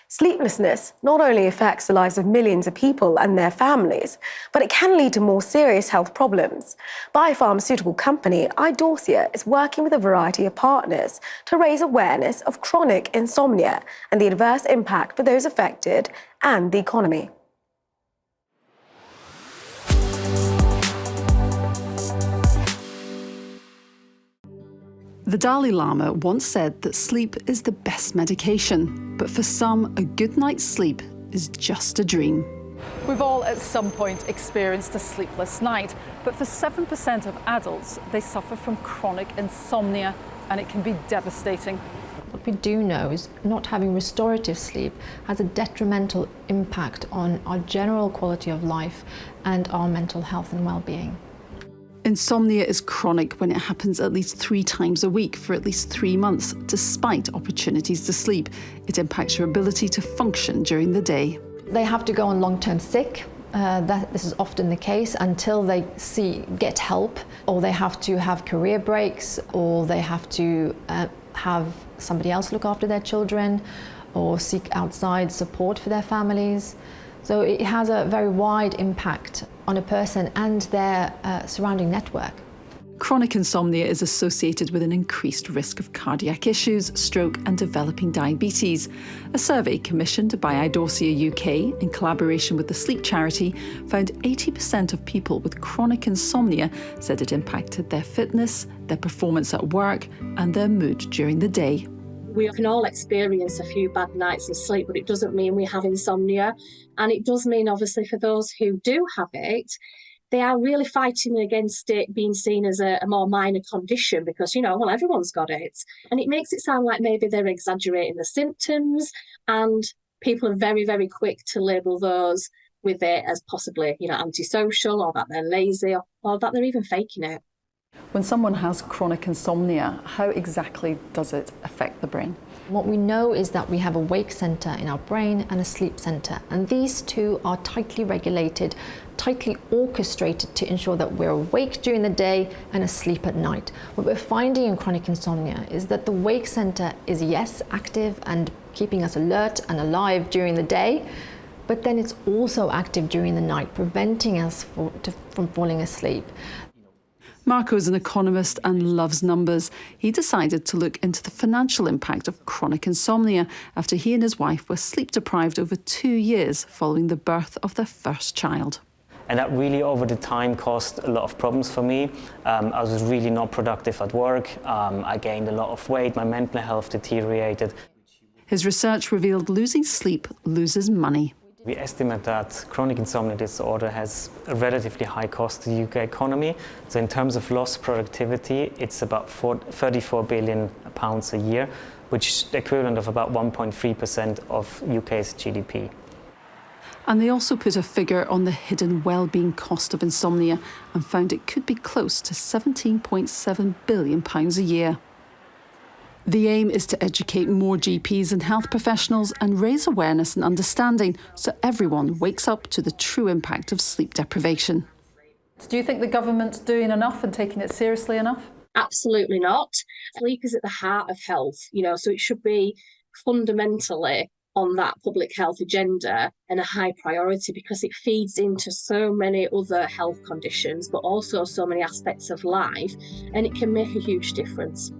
Sleeplessness not only affects the lives of millions of people and their families, but it can lead to more serious health problems. Biopharmaceutical company Idorsia is working with a variety of partners to raise awareness of chronic insomnia and the adverse impact for those affected and the economy. The Dalai Lama once said that sleep is the best medication, but for some, a good night's sleep is just a dream. We've all at some point experienced a sleepless night, but for 7% of adults, they suffer from chronic insomnia, and it can be devastating. What we do know is not having restorative sleep has a detrimental impact on our general quality of life and our mental health and well-being. Insomnia is chronic when it happens at least 3 times a week for at least 3 months, despite opportunities to sleep. It impacts your ability to function during the day. They have to go on long-term sick. This is often the case until they get help, or they have to have career breaks, or they have to have somebody else look after their children, or seek outside support for their families. So it has a very wide impact on a person and their surrounding network. Chronic insomnia is associated with an increased risk of cardiac issues, stroke and developing diabetes. A survey commissioned by Idorsia UK in collaboration with the sleep charity found 80% of people with chronic insomnia said it impacted their fitness, their performance at work and their mood during the day. We can all experience a few bad nights of sleep, but it doesn't mean we have insomnia. And it does mean, obviously, for those who do have it, they are really fighting against it being seen as a more minor condition because, well, everyone's got it. And it makes it sound like maybe they're exaggerating the symptoms, and people are very, very quick to label those with it as possibly, antisocial, or that they're lazy, or that they're even faking it. When someone has chronic insomnia, how exactly does it affect the brain? What we know is that we have a wake center in our brain and a sleep center, and these two are tightly regulated, tightly orchestrated to ensure that we're awake during the day and asleep at night. What we're finding in chronic insomnia is that the wake center is, yes, active and keeping us alert and alive during the day, but then it's also active during the night, preventing us from falling asleep. Marco is an economist and loves numbers. He decided to look into the financial impact of chronic insomnia after he and his wife were sleep deprived over 2 years following the birth of their first child. And that really over the time caused a lot of problems for me. I was really not productive at work. I gained a lot of weight, my mental health deteriorated. His research revealed losing sleep loses money. We estimate that chronic insomnia disorder has a relatively high cost to the UK economy. So in terms of lost productivity, it's about £34 billion a year, which is the equivalent of about 1.3% of UK's GDP. And they also put a figure on the hidden well-being cost of insomnia and found it could be close to £17.7 billion a year. The aim is to educate more GPs and health professionals and raise awareness and understanding so everyone wakes up to the true impact of sleep deprivation. Do you think the government's doing enough and taking it seriously enough? Absolutely not. Sleep is at the heart of health, so it should be fundamentally on that public health agenda and a high priority because it feeds into so many other health conditions, but also so many aspects of life, and it can make a huge difference.